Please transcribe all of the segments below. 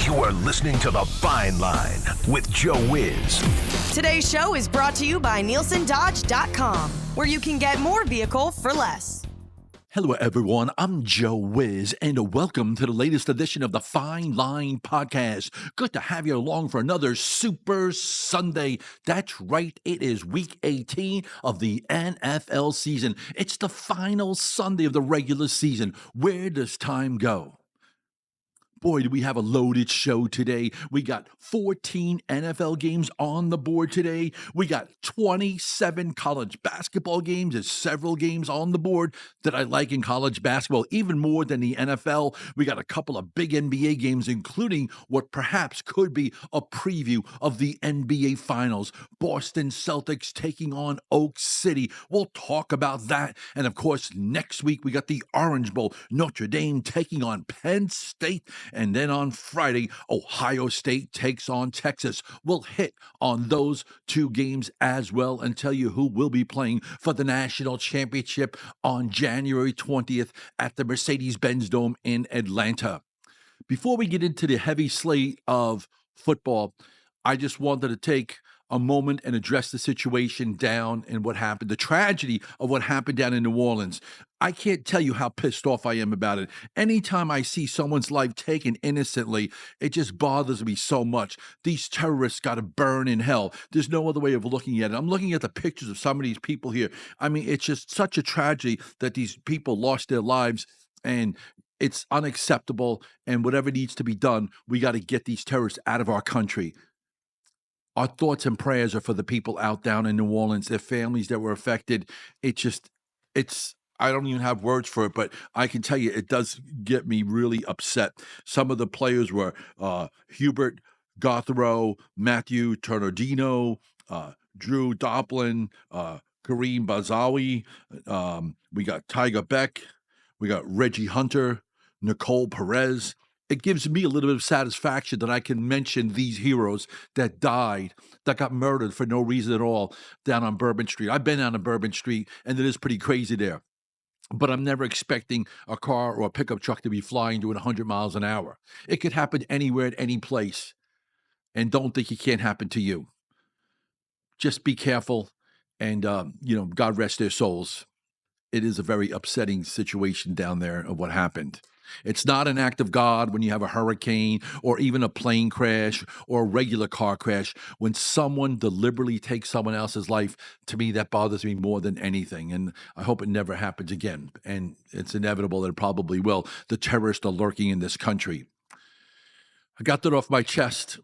You are listening to The Fine Line with Joe Wiz. Today's show is brought to you by NielsenDodge.com, where you can get more vehicle for less. Hello, everyone. I'm Joe Wiz, and welcome to the latest edition of the Fine Line Podcast. Good to have you along for another Super Sunday. That's right. It is Week 18 of the NFL season. It's the final Sunday of the regular season. Where does time go? Boy, do we have a loaded show today. We got 14 NFL games on the board today. We got 27 college basketball games. There's several games on the board that I like in college basketball, even more than the NFL. We got a couple of big NBA games, including what perhaps could be a preview of the NBA Finals. Boston Celtics taking on Oak City. We'll talk about that. And of course, next week we got the Orange Bowl. Notre Dame taking on Penn State. And then on Friday, Ohio State takes on Texas. We'll hit on those two games as well and tell you who will be playing for the national championship on January 20th at the Mercedes-Benz Dome in Atlanta. Before we get into the heavy slate of football, I just wanted to take a moment and address the situation down and what happened, the tragedy of what happened down in New Orleans. I can't tell you how pissed off I am about it. Anytime I see someone's life taken innocently, it just bothers me so much. These terrorists got to burn in hell. There's no other way of looking at it. I'm looking at the pictures of some of these people here. I mean, it's just such a tragedy that these people lost their lives, and it's unacceptable. And whatever needs to be done, we got to get these terrorists out of our country. Our thoughts and prayers are for the people out down in New Orleans, their families that were affected. I don't even have words for it, but I can tell you it does get me really upset. Some of the players were Hubert Gothrow, Matthew Turnardino, Drew Doplin, Kareem Bazawi. We got Tiger Beck. We got Reggie Hunter, Nicole Perez. It gives me a little bit of satisfaction that I can mention these heroes that died, that got murdered for no reason at all down on Bourbon Street. I've been down on Bourbon Street, and it is pretty crazy there. But I'm never expecting a car or a pickup truck to be flying doing 100 miles an hour. It could happen anywhere at any place. And don't think it can't happen to you. Just be careful and, God rest their souls. It is a very upsetting situation down there of what happened. It's not an act of God when you have a hurricane or even a plane crash or a regular car crash. When someone deliberately takes someone else's life, to me, that bothers me more than anything. And I hope it never happens again. And it's inevitable that it probably will. The terrorists are lurking in this country. I got that off my chest.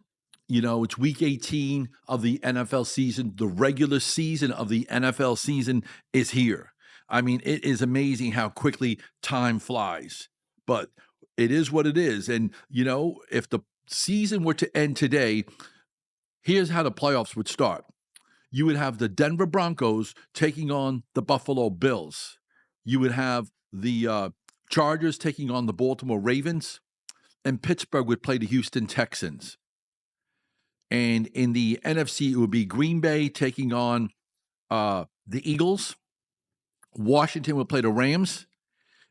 You know, it's week 18 of the NFL season. The regular season of the NFL season is here. I mean, it is amazing how quickly time flies. But it is what it is. And, if the season were to end today, here's how the playoffs would start. You would have the Denver Broncos taking on the Buffalo Bills. You would have the Chargers taking on the Baltimore Ravens. And Pittsburgh would play the Houston Texans. And in the NFC, it would be Green Bay taking on the Eagles. Washington would play the Rams.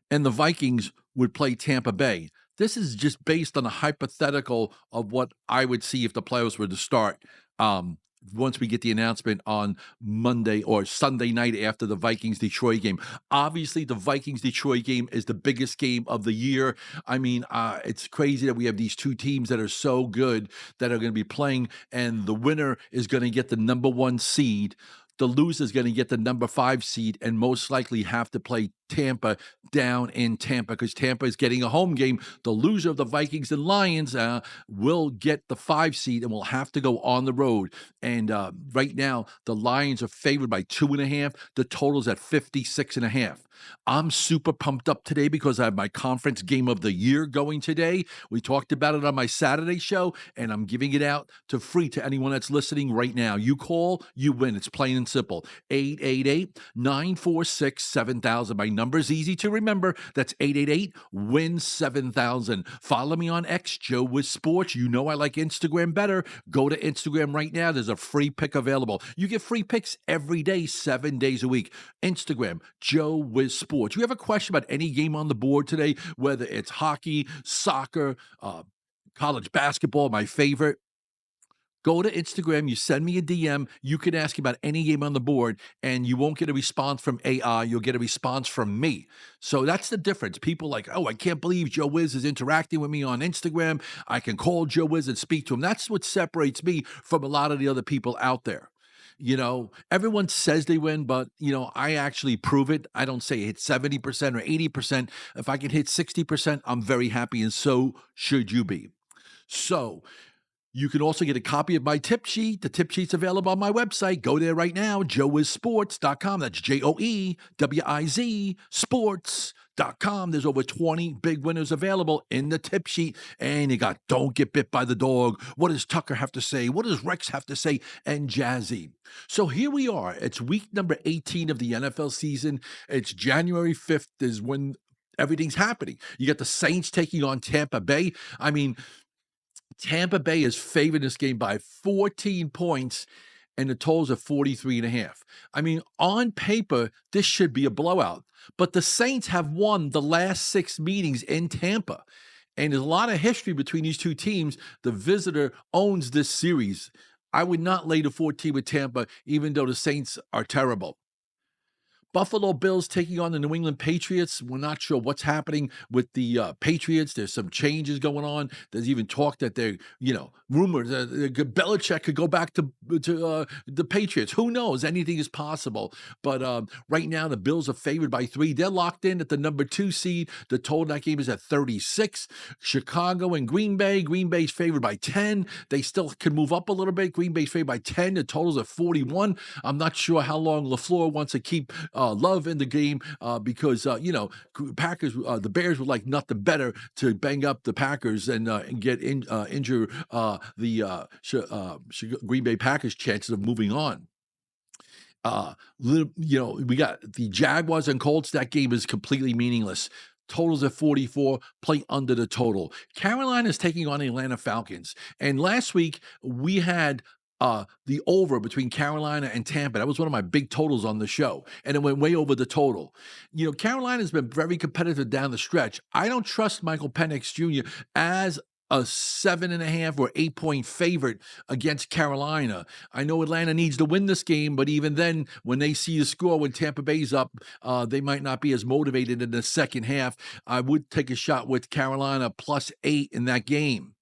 And the Vikings would play Tampa Bay. This is just based on a hypothetical of what I would see if the playoffs were to start once we get the announcement on Monday or Sunday night after the Vikings-Detroit game. Obviously, the Vikings-Detroit game is the biggest game of the year. I mean, it's crazy that we have these two teams that are so good that are going to be playing, and the winner is going to get the number 1 seed. The loser is going to get the number 5 seed and most likely have to play Tampa down in Tampa because Tampa is getting a home game. The loser of the Vikings and Lions will get the 5 seed and will have to go on the road. And right now, the Lions are favored by 2.5. The total's at 56.5. I'm super pumped up today because I have my conference game of the year going today. We talked about it on my Saturday show, and I'm giving it out to free to anyone that's listening right now. You call, you win. It's plain and simple. 888-946-7000. My number's easy to remember. That's 888-WIN-7000. Follow me on X, Joe Wiz Sports. You know I like Instagram better. Go to Instagram right now. There's a free pick available. You get free picks every day, 7 days a week. Instagram, Joe Wiz Sports. You have a question about any game on the board today, whether it's hockey, soccer, college basketball, my favorite. Go to Instagram, you send me a DM, you can ask about any game on the board, and you won't get a response from AI, you'll get a response from me. So that's the difference. People like, oh, I can't believe Joe Wiz is interacting with me on Instagram. I can call Joe Wiz and speak to him. That's what separates me from a lot of the other people out there. Everyone says they win, but, I actually prove it. I don't say hit 70% or 80%. If I can hit 60%, I'm very happy, and so should you be. So, you can also get a copy of my tip sheet. The tip sheet's available on my website. Go there right now, joewizsports.com. That's JOEWIZ sports.com. There's over 20 big winners available in the tip sheet. And you got Don't Get Bit by the Dog. What does Tucker have to say? What does Rex have to say? And Jazzy. So here we are. It's week number 18 of the NFL season. It's January 5th is when everything's happening. You got the Saints taking on Tampa Bay. I mean, Tampa Bay is favored in this game by 14 points, and the totals are 43.5. I mean, on paper, this should be a blowout. But the Saints have won the last 6 meetings in Tampa. And there's a lot of history between these two teams. The visitor owns this series. I would not lay the 14 with Tampa, even though the Saints are terrible. Buffalo Bills taking on the New England Patriots. We're not sure what's happening with the Patriots. There's some changes going on. There's even talk that they're, rumors that Belichick could go back to the Patriots. Who knows? Anything is possible. But right now, the Bills are favored by 3. They're locked in at the number 2 seed. The total in that game is at 36. Chicago and Green Bay. Green Bay's favored by 10. They still can move up a little bit. Green Bay's favored by 10. The total's at 41. I'm not sure how long LaFleur wants to keep Love in the game because Packers, the Bears would like nothing better to bang up the Packers and injure the Green Bay Packers' chances of moving on. We got the Jaguars and Colts. That game is completely meaningless. Totals at 44, play under the total. Carolina is taking on the Atlanta Falcons. And last week, we had the over between Carolina and Tampa. That was one of my big totals on the show, and it went way over the total. Carolina's been very competitive down the stretch. I don't trust Michael Penix Jr. as a 7.5 or 8 point favorite against Carolina. I know Atlanta needs to win this game, but even then, when they see the score when Tampa Bay's up, they might not be as motivated in the second half. I would take a shot with Carolina +8 in that game.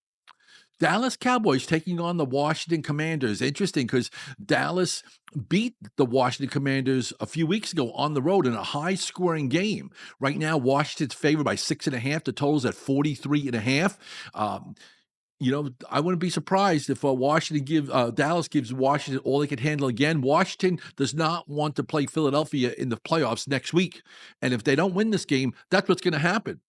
Dallas Cowboys taking on the Washington Commanders. Interesting because Dallas beat the Washington Commanders a few weeks ago on the road in a high-scoring game. Right now, Washington's favored by 6.5. The total's at 43.5. I wouldn't be surprised if Dallas gives Washington all they can handle again. Washington does not want to play Philadelphia in the playoffs next week. And if they don't win this game, that's what's going to happen.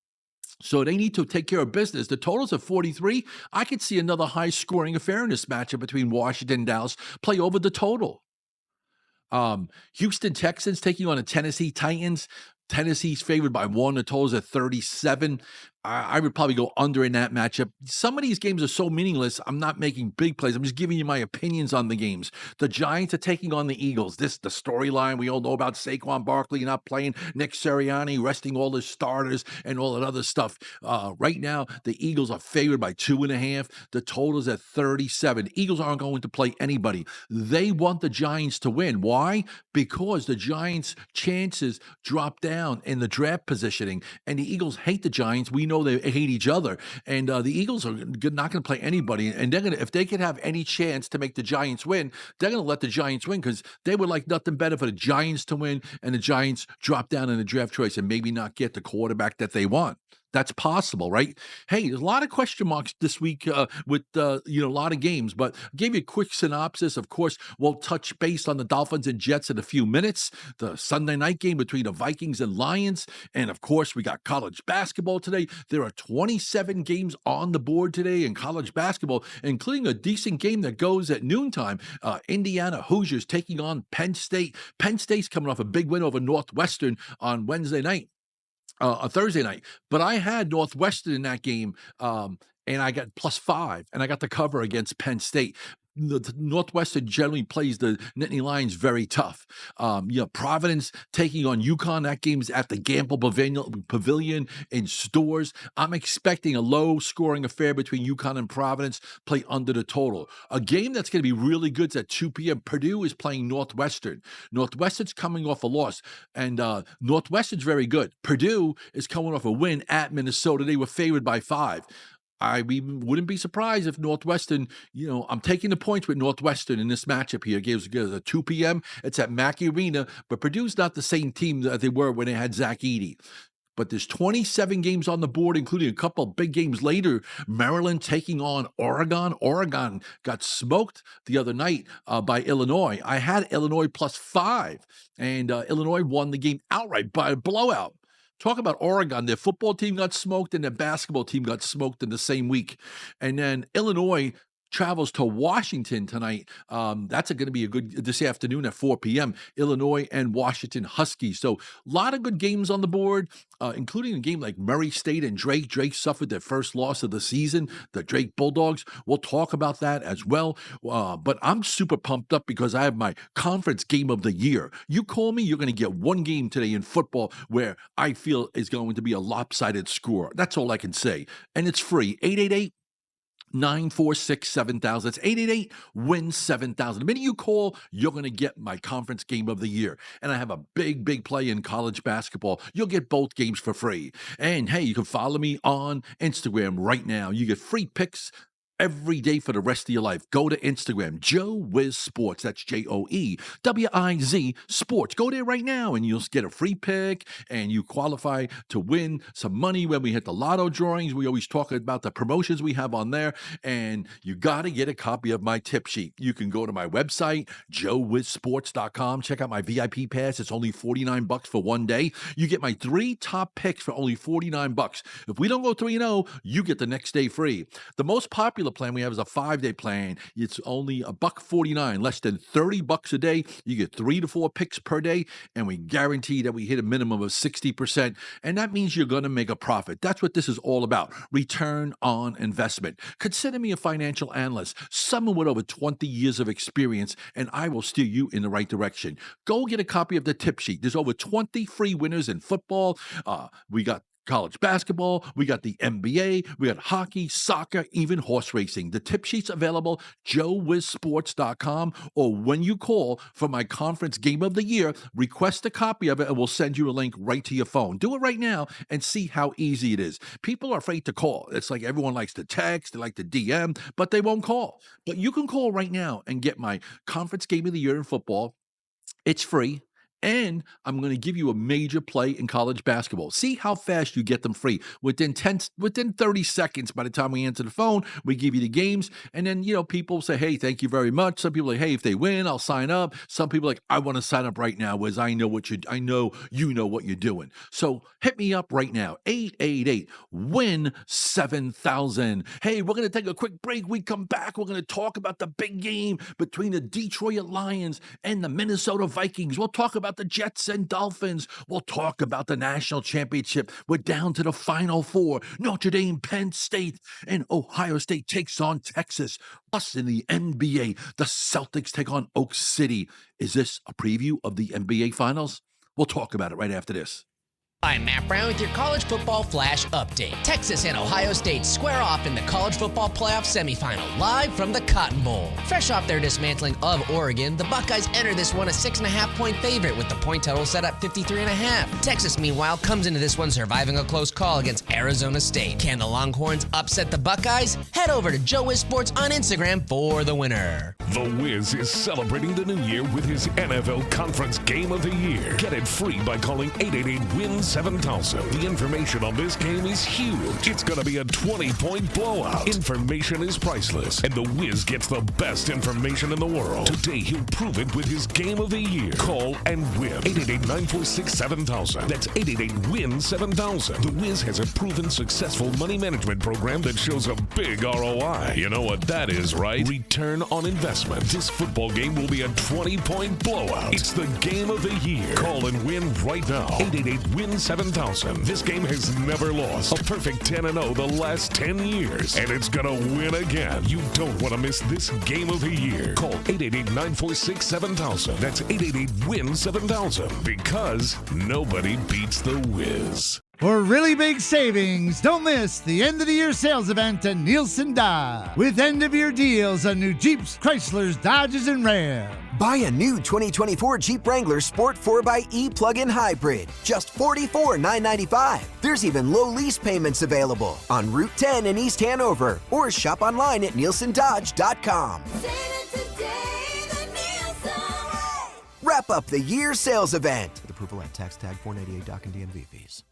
So they need to take care of business. The total's at 43. I could see another high-scoring affair in this matchup between Washington and Dallas. Play over the total. Houston Texans taking on the Tennessee Titans. Tennessee's favored by 1. The total's at 37. I would probably go under in that matchup. Some of these games are so meaningless, I'm not making big plays. I'm just giving you my opinions on the games. The Giants are taking on the Eagles. This the storyline. We all know about Saquon Barkley not playing, Nick Sirianni resting all his starters and all that other stuff. Right now, the Eagles are favored by 2.5. The total's at 37. Eagles aren't going to play anybody. They want the Giants to win. Why? Because the Giants' chances drop down in the draft positioning, and the Eagles hate the Giants. We know they hate each other, and the Eagles are not going to play anybody. And they're going to, if they could have any chance to make the Giants win, they're going to let the Giants win because they would like nothing better for the Giants to win and the Giants drop down in the draft choice and maybe not get the quarterback that they want. That's possible, right? Hey, there's a lot of question marks this week with a lot of games, but I gave you a quick synopsis. Of course, we'll touch base on the Dolphins and Jets in a few minutes, the Sunday night game between the Vikings and Lions, and of course, we got college basketball today. There are 27 games on the board today in college basketball, including a decent game that goes at noontime. Indiana Hoosiers taking on Penn State. Penn State's coming off a big win over Northwestern on Thursday night. But I had Northwestern in that game, and I got +5, and I got the cover against Penn State. Northwestern generally plays the Nittany Lions very tough. Providence taking on UConn. That game's at the Gamble Pavilion in Stores. I'm expecting a low-scoring affair between UConn and Providence. Play under the total. A game that's going to be really good is at 2 p.m. Purdue is playing Northwestern. Northwestern's coming off a loss, and Northwestern's very good. Purdue is coming off a win at Minnesota. They were favored by 5. I wouldn't be surprised if Northwestern, I'm taking the points with Northwestern in this matchup here. It gives a 2 p.m. It's at Mackey Arena, but Purdue's not the same team that they were when they had Zach Edey. But there's 27 games on the board, including a couple big games later. Maryland taking on Oregon. Oregon got smoked the other night by Illinois. I had Illinois +5, and Illinois won the game outright by a blowout. Talk about Oregon. Their football team got smoked and their basketball team got smoked in the same week. And then Illinois travels to Washington tonight. That's going to be a good this afternoon at 4 p.m. Illinois and Washington Huskies. So a lot of good games on the board, including a game like Murray State and Drake. Drake suffered their first loss of the season, the Drake Bulldogs. We'll talk about that as well. But I'm super pumped up because I have my conference game of the year. You call me, you're going to get one game today in football where I feel is going to be a lopsided score. That's all I can say. And it's free. 888-946-7000. It's 888-WIN-7000. The minute you call, you're going to get my conference game of the year. And I have a big play in college basketball. You'll get both games for free. And hey, you can follow me on Instagram right now. You get free picks every day for the rest of your life. Go to Instagram, Joe Wiz Sports. That's JOEWIZ Sports. Go there right now and you'll get a free pick and you qualify to win some money when we hit the lotto drawings. We always talk about the promotions we have on there, and you got to get a copy of my tip sheet. You can go to my website, joewizsports.com. Check out my VIP pass. It's only $49 for one day. You get my 3 top picks for only $49. If we don't go 3-0, you get the next day free. The most popular plan we have is a 5-day plan. It's only $1.49, less than $30 a day. You get 3 to 4 picks per day, and we guarantee that we hit a minimum of 60%. And that means you're going to make a profit. That's what this is all about. Return on investment. Consider me a financial analyst, someone with over 20 years of experience, and I will steer you in the right direction. Go get a copy of the tip sheet. There's over 20 free winners in football. We got college basketball, we got the NBA, we got hockey, soccer, even horse racing. The tip sheet's available, joewizsports.com, or when you call for my conference game of the year, request a copy of it and we'll send you a link right to your phone. Do it right now and see how easy it is. People are afraid to call. It's like everyone likes to text, they like to DM, but they won't call. But you can call right now and get my conference game of the year in football. It's free. And I'm going to give you a major play in college basketball. See how fast you get them free. Within 30 seconds, by the time we answer the phone, we give you the games. And then, people say, hey, thank you very much. Some people are like, hey, if they win, I'll sign up. Some people are like, I want to sign up right now, Wiz. I know you know what you're doing. So hit me up right now. 888-WIN-7000. Hey, we're going to take a quick break. We come back. We're going to talk about the big game between the Detroit Lions and the Minnesota Vikings. We'll talk about the Jets and Dolphins. We'll talk about the national championship. We're down to the Final Four. Notre Dame, Penn State, and Ohio State takes on Texas. Plus, in the NBA, the Celtics take on Oak City. Is this a preview of the NBA Finals? We'll talk about it right after this. I'm Matt Brown with your college football flash update. Texas and Ohio State square off in the college football playoff semifinal, live from the Cotton Bowl. Fresh off their dismantling of Oregon, the Buckeyes enter this one a 6.5-point favorite with the point total set at 53.5. Texas, meanwhile, comes into this one surviving a close call against Arizona State. Can the Longhorns upset the Buckeyes? Head over to Joe Wiz Sports on Instagram for the winner. The Wiz is celebrating the new year with his NFL Conference Game of the Year. Get it free by calling 888-WIN-7000. The information on this game is huge. It's going to be a 20-point blowout. Information is priceless, and the Wiz gets the best information in the world. Today, he'll prove it with his Game of the Year. Call and win. 888-946-7000. That's 888-WIN-7000. The Wiz has a proven successful money management program that shows a big ROI. You know what that is, right? Return on investment. This football game will be a 20-point blowout. It's the Game of the Year. Call and win right now. 888-WIN-7000. 7000. This game has never lost. A perfect 10-0 the last 10 years. And it's going to win again. You don't want to miss this game of the year. Call 888-946-7000. That's 888-WIN-7000. Because nobody beats the Wiz. For really big savings, don't miss the end of the year sales event at Nielsen Dodge. With end of year deals on new Jeeps, Chryslers, Dodges, and Ram. Buy a new 2024 Jeep Wrangler Sport 4xe plug-in hybrid, just $44,995. There's even low lease payments available on Route 10 in East Hanover, or shop online at nielsendodge.com. Wrap up the year sales event. With approval at tax tag 498 doc and DMV fees.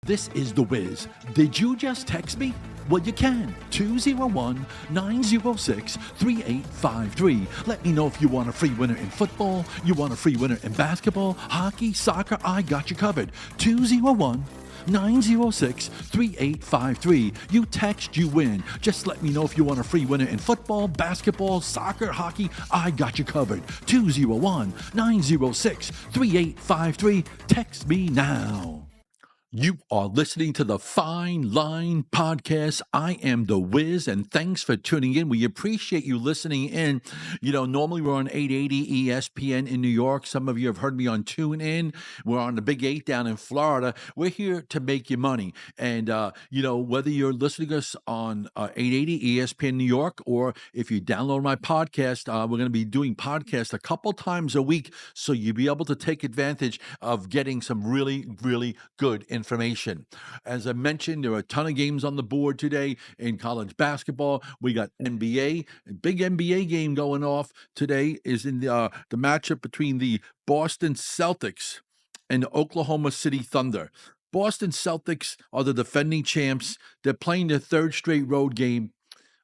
This is The Wiz. Did you just text me? Well, you can. 201-906-3853. Let me know if you want a free winner in football, you want a free winner in basketball, hockey, soccer. I got you covered. 201-906-3853. You text, you win. Just let me know if you want a free winner in football, basketball, soccer, hockey. I got you covered. 201-906-3853. Text me now. You are listening to the Fine Line Podcast. I am The Wiz, and thanks for tuning in. We appreciate you listening in. You know, normally we're on 880 ESPN in New York. Some of you have heard me on TuneIn. We're on the Big 8 down in Florida. We're here to make you money. And, you know, whether you're listening to us on 880 ESPN New York, or if you download my podcast, we're going to be doing podcasts a couple times a week, so you'll be able to take advantage of getting some really, really good information. As I mentioned, there are a ton of games on the board today in college basketball. We got NBA, a big NBA game going off today is in the matchup between the Boston Celtics and the Oklahoma City Thunder. Boston Celtics are the defending champs. They're playing their third straight road game.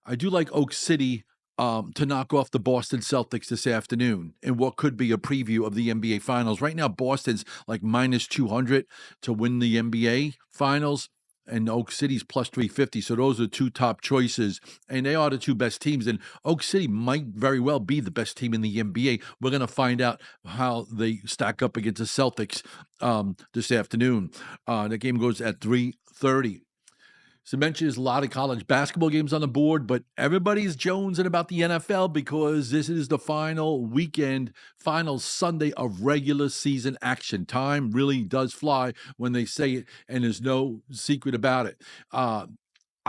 I do like Oak City to knock off the Boston Celtics this afternoon in what could be a preview of the NBA Finals. Right now, Boston's like minus 200 to win the NBA Finals, and Oak City's plus 350. So those are two top choices, and they are the two best teams. And Oak City might very well be the best team in the NBA. We're going to find out how they stack up against the Celtics this afternoon. The game goes at 3:30. So mentioned there's a lot of college basketball games on the board, but everybody's jonesing about the NFL because this is the final weekend, final Sunday of regular season action. Time really does fly when they say it, and there's no secret about it.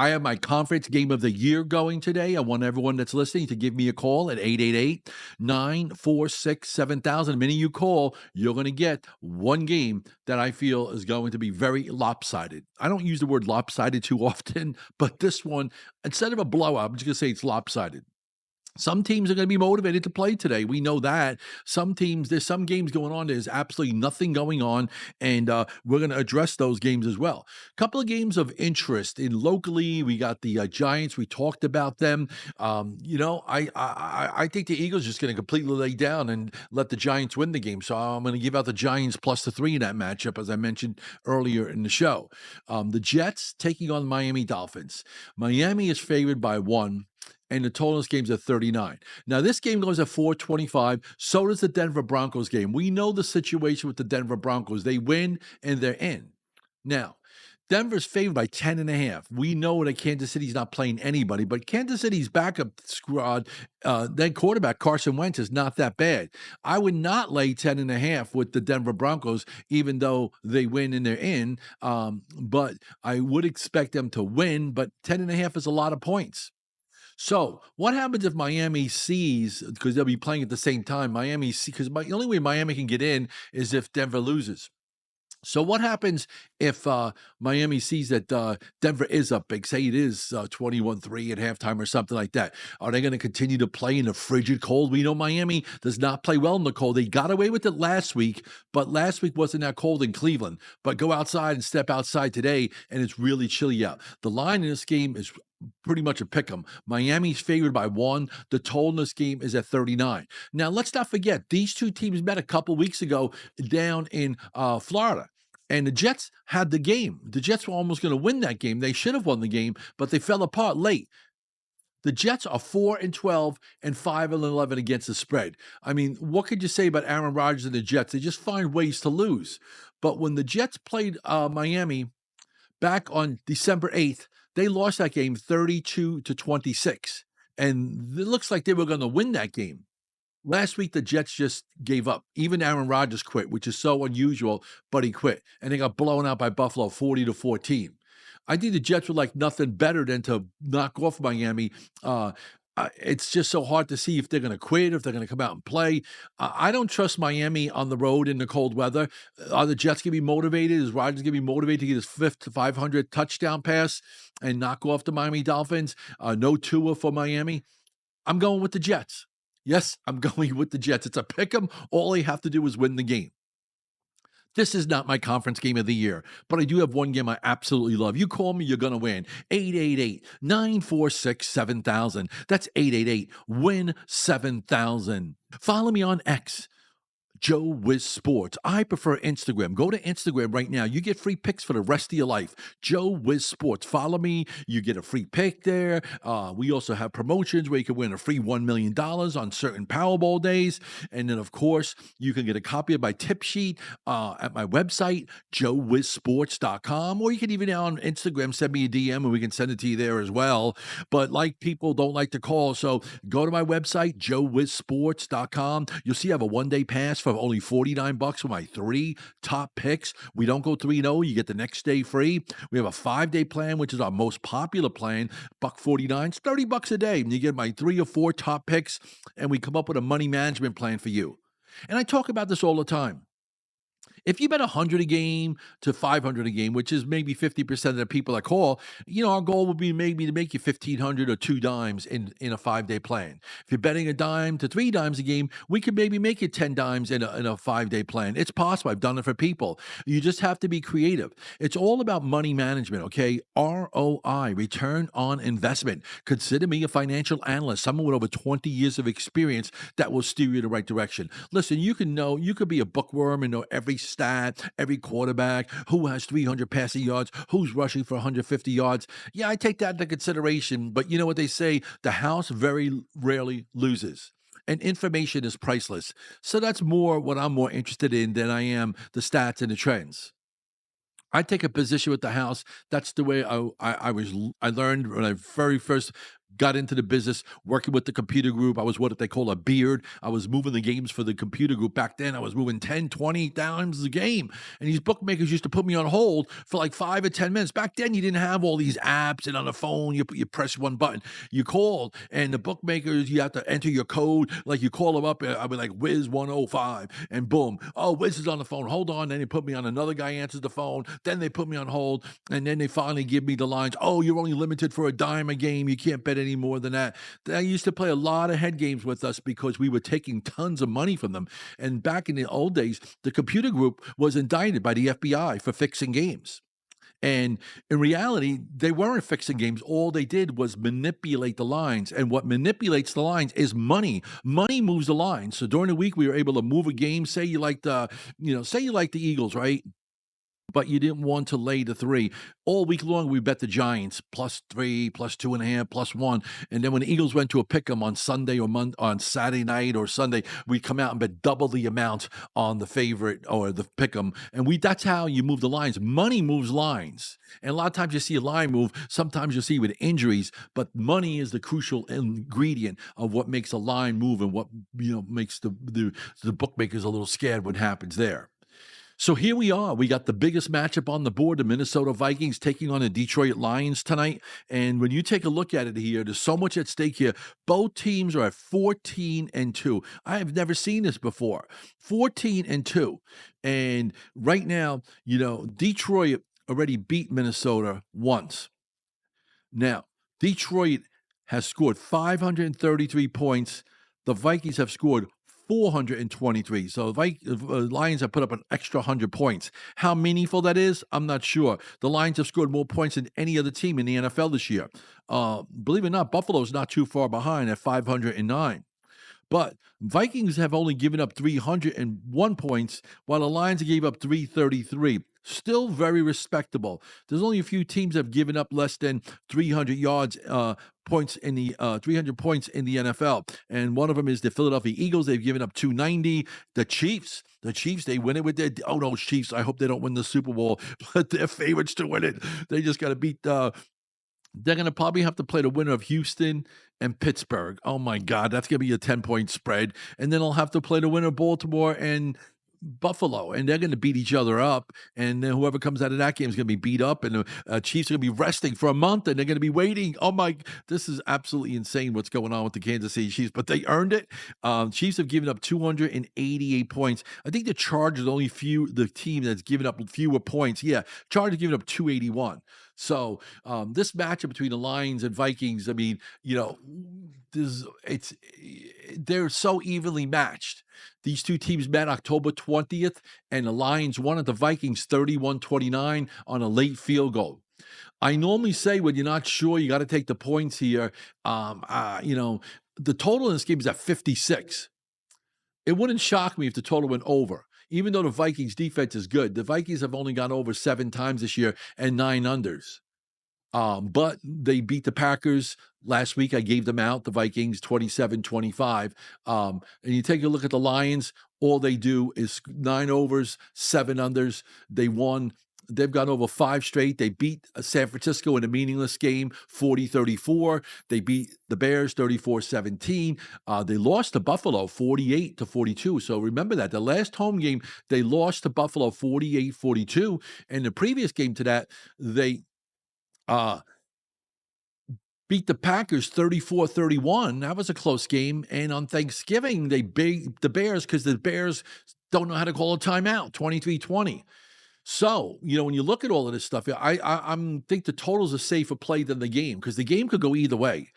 I have my conference game of the year going today. I want everyone that's listening to give me a call at 888-946-7000. The minute you call, you're going to get one game that I feel is going to be very lopsided. I don't use the word lopsided too often, but this one, instead of a blowout, I'm just going to say it's lopsided. Some teams are going to be motivated to play today. We know that. Some teams, there's some games going on. There's absolutely nothing going on, and we're going to address those games as well. A couple of games of interest in locally. We got the Giants. We talked about them. You know, I think the Eagles are just going to completely lay down and let the Giants win the game. So I'm going to give out the Giants plus the 3 in that matchup, as I mentioned earlier in the show. The Jets taking on Miami Dolphins. Miami is favored by 1. And the total in this game's at 39. Now, this game goes at 425. So does the Denver Broncos game. We know the situation with the Denver Broncos. They win, and they're in. Now, Denver's favored by 10.5. We know that Kansas City's not playing anybody, but Kansas City's backup squad, then quarterback Carson Wentz, is not that bad. I would not lay 10.5 with the Denver Broncos, even though they win and they're in. But I would expect them to win, but 10.5 is a lot of points. So what happens if Miami sees, because they'll be playing at the same time, because the only way Miami can get in is if Denver loses. So what happens if Miami sees that Denver is up big, say it is 21-3 at halftime or something like that? Are they going to continue to play in the frigid cold? We know Miami does not play well in the cold. They got away with it last week, but last week wasn't that cold in Cleveland. But go outside and step outside today, and it's really chilly out. The line in this game is pretty much a pick 'em. Miami's favored by 1. The total in this game is at 39. Now, let's not forget, these two teams met a couple weeks ago down in Florida. And the Jets had the game. The Jets were almost going to win that game. They should have won the game, but they fell apart late. The Jets are 4-12 and 5-11 against the spread. I mean, what could you say about Aaron Rodgers and the Jets? They just find ways to lose. But when the Jets played Miami back on December 8th, they lost that game 32-26. And it looks like they were going to win that game. Last week, the Jets just gave up. Even Aaron Rodgers quit, which is so unusual, but he quit. And they got blown out by Buffalo 40-14. I think the Jets would like nothing better than to knock off Miami. It's just so hard to see if they're going to quit, if they're going to come out and play. I don't trust Miami on the road in the cold weather. Are the Jets going to be motivated? Is Rodgers going to be motivated to get his 500 touchdown pass and knock off the Miami Dolphins? No Tua for Miami. I'm going with the Jets. Yes, I'm going with the Jets. It's a pick 'em. All they have to do is win the game. This is not my conference game of the year, but I do have one game I absolutely love. You call me, you're going to win. 888-946-7000. That's 888-WIN-7000. Follow me on X. Joe Wiz Sports. I prefer Instagram. Go to Instagram right now. You get free picks for the rest of your life. Joe Wiz Sports. Follow me. You get a free pick there. We also have promotions where you can win a free $1 million on certain Powerball days. And then, of course, you can get a copy of my tip sheet at my website, joewizsports.com. Or you can even on Instagram send me a DM and we can send it to you there as well. But like people don't like to call, so go to my website, joewizsports.com. You'll see I have a one-day pass for only $49 for my 3 top picks. We don't go 3-0. You get the next day free. We have a 5-day plan, which is our most popular plan. $149. It's $30 a day. And you get my 3 or 4 top picks, and we come up with a money management plan for you. And I talk about this all the time. If you bet 100 a game to 500 a game, which is maybe 50% of the people that call, our goal would be maybe to make you 1,500 or 2 dimes in a 5-day plan. If you're betting a dime to 3 dimes a game, we could maybe make it 10 dimes in a 5-day plan. It's possible. I've done it for people. You just have to be creative. It's all about money management, okay? ROI, return on investment. Consider me a financial analyst, someone with over 20 years of experience that will steer you the right direction. Listen, you could be a bookworm and know every stat, every quarterback, who has 300 passing yards, who's rushing for 150 yards. Yeah, I take that into consideration, but you know what they say? The house very rarely loses. And information is priceless. So that's what I'm more interested in than I am the stats and the trends. I take a position with the house. That's the way I learned when I very first got into the business, working with the computer group. I was what they call a beard. I was moving the games for the computer group. Back then, I was moving 10, 20 times a game. And these bookmakers used to put me on hold for like 5 or 10 minutes. Back then, you didn't have all these apps, and on the phone, you press one button. You called, and the bookmakers, you have to enter your code. Like you call them up, I'll be like, Wiz 105, and boom. Oh, Wiz is on the phone. Hold on. Then they put me on. Another guy answers the phone. Then they put me on hold, and then they finally give me the lines. Oh, you're only limited for a dime a game. You can't bet any more than that. They used to play a lot of head games with us because we were taking tons of money from them. And back in the old days, the computer group was indicted by the FBI for fixing games. And in reality, they weren't fixing games. All they did was manipulate the lines. And what manipulates the lines is money. Money moves the lines. So during the week, we were able to move a game. Say you like the Eagles, right? But you didn't want to lay the 3. All week long, we bet the Giants +3, +2.5, +1. And then when the Eagles went to a pick 'em on Sunday or on Saturday night or Sunday, we'd come out and bet double the amount on the favorite or the pick 'em. And that's how you move the lines. Money moves lines. And a lot of times you see a line move. Sometimes you see with injuries, but money is the crucial ingredient of what makes a line move and what makes the bookmakers a little scared what happens there. So here we are. We got the biggest matchup on the board, the Minnesota Vikings taking on the Detroit Lions tonight. And when you take a look at it here, there's so much at stake here. Both teams are at 14-2. I have never seen this before. 14-2. And right now, Detroit already beat Minnesota once. Now, Detroit has scored 533 points. The Vikings have scored 423. So the Lions have put up an extra 100 points. How meaningful that is, I'm not sure. The Lions have scored more points than any other team in the NFL this year. Believe it or not, Buffalo's not too far behind at 509. But Vikings have only given up 301 points, while the Lions gave up 333. Still very respectable. There's only a few teams that have given up less than 300 yards points in the 300 points in the NFL, and one of them is the Philadelphia Eagles. They've given up 290. The Chiefs, they win it with their Chiefs. I hope they don't win the Super Bowl, but they're favorites to win it. They just got to beat. They're going to probably have to play the winner of Houston and Pittsburgh. Oh my God, that's going to be a 10-point spread, and then they'll have to play the winner of Baltimore and Buffalo, and they're going to beat each other up, and then whoever comes out of that game is going to be beat up, and the Chiefs are going to be resting for a month, and they're going to be waiting. Oh my, this is absolutely insane what's going on with the Kansas City Chiefs, but they earned it. Chiefs have given up 288 points. I think the Chargers are only the team that's given up fewer points. Yeah, Chargers given up 281. So this matchup between the Lions and Vikings, I mean, they're so evenly matched. These two teams met October 20th, and the Lions won at the Vikings 31-29 on a late field goal. I normally say when you're not sure, you got to take the points here. The total in this game is at 56. It wouldn't shock me if the total went over. Even though the Vikings defense is good, the Vikings have only gone over 7 times this year and 9 unders. But they beat the Packers last week. I gave them out, the Vikings, 27-25. And you take a look at the Lions, all they do is 9 overs, 7 unders. They won. They've gone over 5 straight. They beat San Francisco in a meaningless game, 40-34. They beat the Bears, 34-17. They lost to Buffalo, 48-42. So remember that. The last home game, they lost to Buffalo, 48-42. And the previous game to that, they beat the Packers 34-31. That was a close game. And on Thanksgiving, they beat the Bears because the Bears don't know how to call a timeout, 23-20. So, when you look at all of this stuff, I think the total's a safer play than the game because the game could go either way,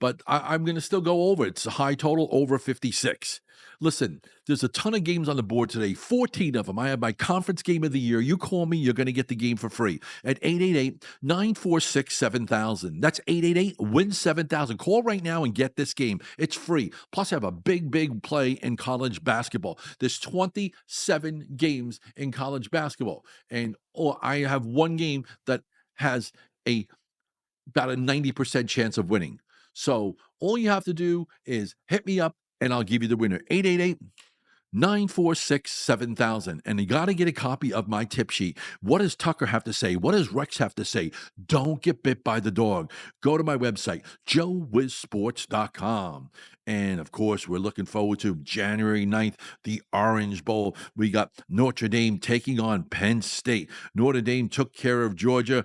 but I'm going to still go over. It's a high total, over 56. Listen, there's a ton of games on the board today, 14 of them. I have my conference game of the year. You call me, you're going to get the game for free at 888-946-7000. That's 888-WIN-7000. Call right now and get this game. It's free. Plus, I have a big, big play in college basketball. There's 27 games in college basketball. And I have one game that has about a 90% chance of winning. So all you have to do is hit me up, and I'll give you the winner. 888-946-7000. And you got to get a copy of my tip sheet. What does Tucker have to say? What does Rex have to say? Don't get bit by the dog. Go to my website, joewizsports.com. And, of course, we're looking forward to January 9th, the Orange Bowl. We got Notre Dame taking on Penn State. Notre Dame took care of Georgia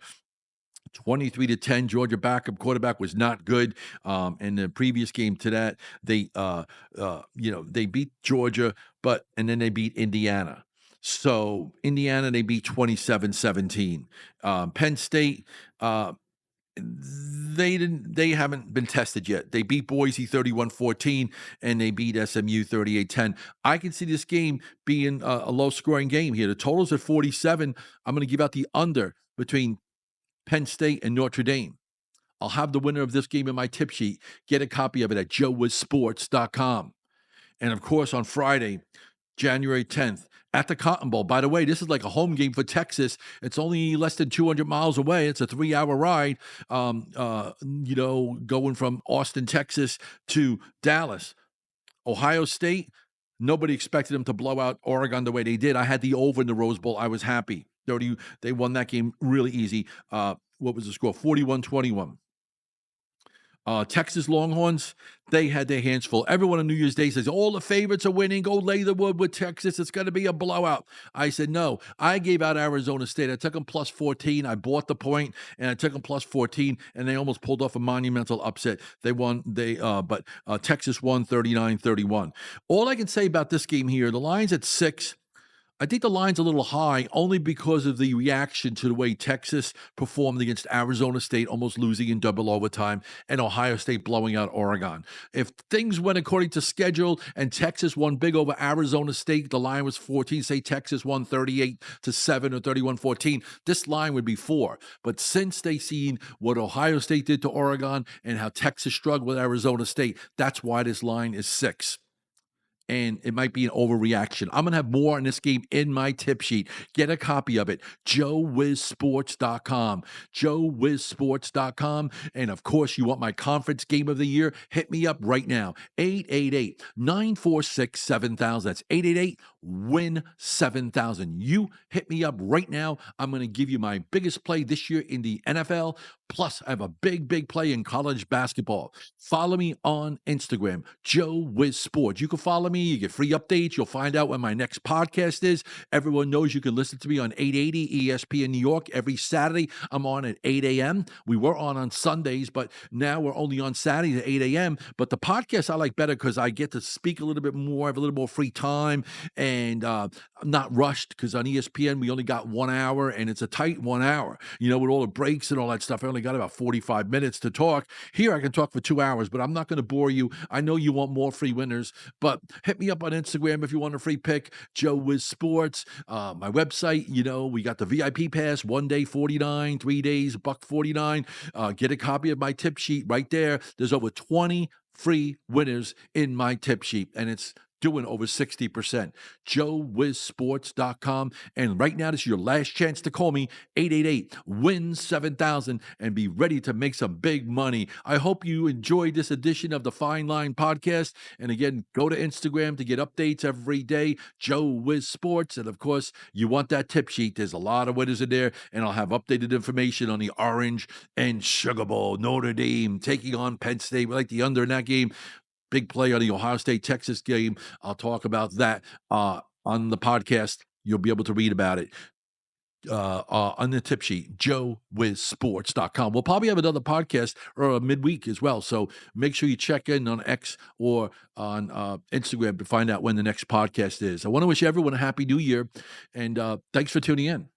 23-10. Georgia backup quarterback was not good. In the previous game to that, they beat Georgia, and then they beat Indiana. So Indiana, they beat 27-17. Penn State, they haven't been tested yet. They beat Boise 31-14, and they beat SMU 38-10. I can see this game being a low-scoring game here. The total's at 47. I'm going to give out the under between Penn State and Notre Dame. I'll have the winner of this game in my tip sheet. Get a copy of it at joewizsports.com. And, of course, on Friday, January 10th, at the Cotton Bowl. By the way, this is like a home game for Texas. It's only less than 200 miles away. It's a 3-hour ride, going from Austin, Texas to Dallas. Ohio State, nobody expected them to blow out Oregon the way they did. I had the over in the Rose Bowl. I was happy. They won that game really easy. What was the score? 41-21. Texas Longhorns, they had their hands full. Everyone on New Year's Day says, all the favorites are winning. Go lay the wood with Texas. It's going to be a blowout. I said, no. I gave out Arizona State. I took them plus 14. I bought the point, and I took them plus 14, and they almost pulled off a monumental upset. They won. But Texas won 39-31. All I can say about this game here, the Lions at 6. I think the line's a little high only because of the reaction to the way Texas performed against Arizona State, almost losing in double overtime, and Ohio State blowing out Oregon. If things went according to schedule and Texas won big over Arizona State, the line was 14, say Texas won 38-7 or 31-14, this line would be 4. But since they seen what Ohio State did to Oregon and how Texas struggled with Arizona State, that's why this line is 6. And it might be an overreaction. I'm going to have more on this game in my tip sheet. Get a copy of it. JoeWizSports.com. JoeWizSports.com. And of course, you want my conference game of the year? Hit me up right now. 888-946-7000. That's 888-WIN-7000. You hit me up right now. I'm going to give you my biggest play this year in the NFL. Plus, I have a big play in college basketball. Follow me on Instagram, Joe Wiz Sports. You can follow me. You get free updates. You'll find out when my next podcast is. Everyone knows you can listen to me on 880 ESPN New York every Saturday. I'm on at 8 a.m. We were on Sundays, but now we're only on Saturdays at 8 a.m. But the podcast I like better because I get to speak a little bit more, have a little more free time, and I'm not rushed because on ESPN we only got 1 hour, and it's a tight 1 hour. You know, with all the breaks and all that stuff, I only got about 45 minutes to talk. Here I can talk for 2 hours, but I'm not going to bore you. I know you want more free winners, but hit me up on Instagram if you want a free pick, Joe Wiz Sports. My website, you know, we got the VIP pass, 1 day, $49, 3 days, $149. Get a copy of my tip sheet right there. There's over 20 free winners in my tip sheet, and it's doing over 60%. JoeWizSports.com. And right now, this is your last chance to call me, 888-WIN-7000, and be ready to make some big money. I hope you enjoyed this edition of the Fine Line Podcast. And again, go to Instagram to get updates every day, Joe Wiz Sports. And of course, you want that tip sheet. There's a lot of winners in there, and I'll have updated information on the Orange and Sugar Bowl, Notre Dame taking on Penn State. We like the under in that game. Big play on the Ohio State-Texas game. I'll talk about that on the podcast. You'll be able to read about it on the tip sheet, JoeWizSports.com. We'll probably have another podcast or midweek as well. So make sure you check in on X or on Instagram to find out when the next podcast is. I want to wish everyone a happy new year, and thanks for tuning in.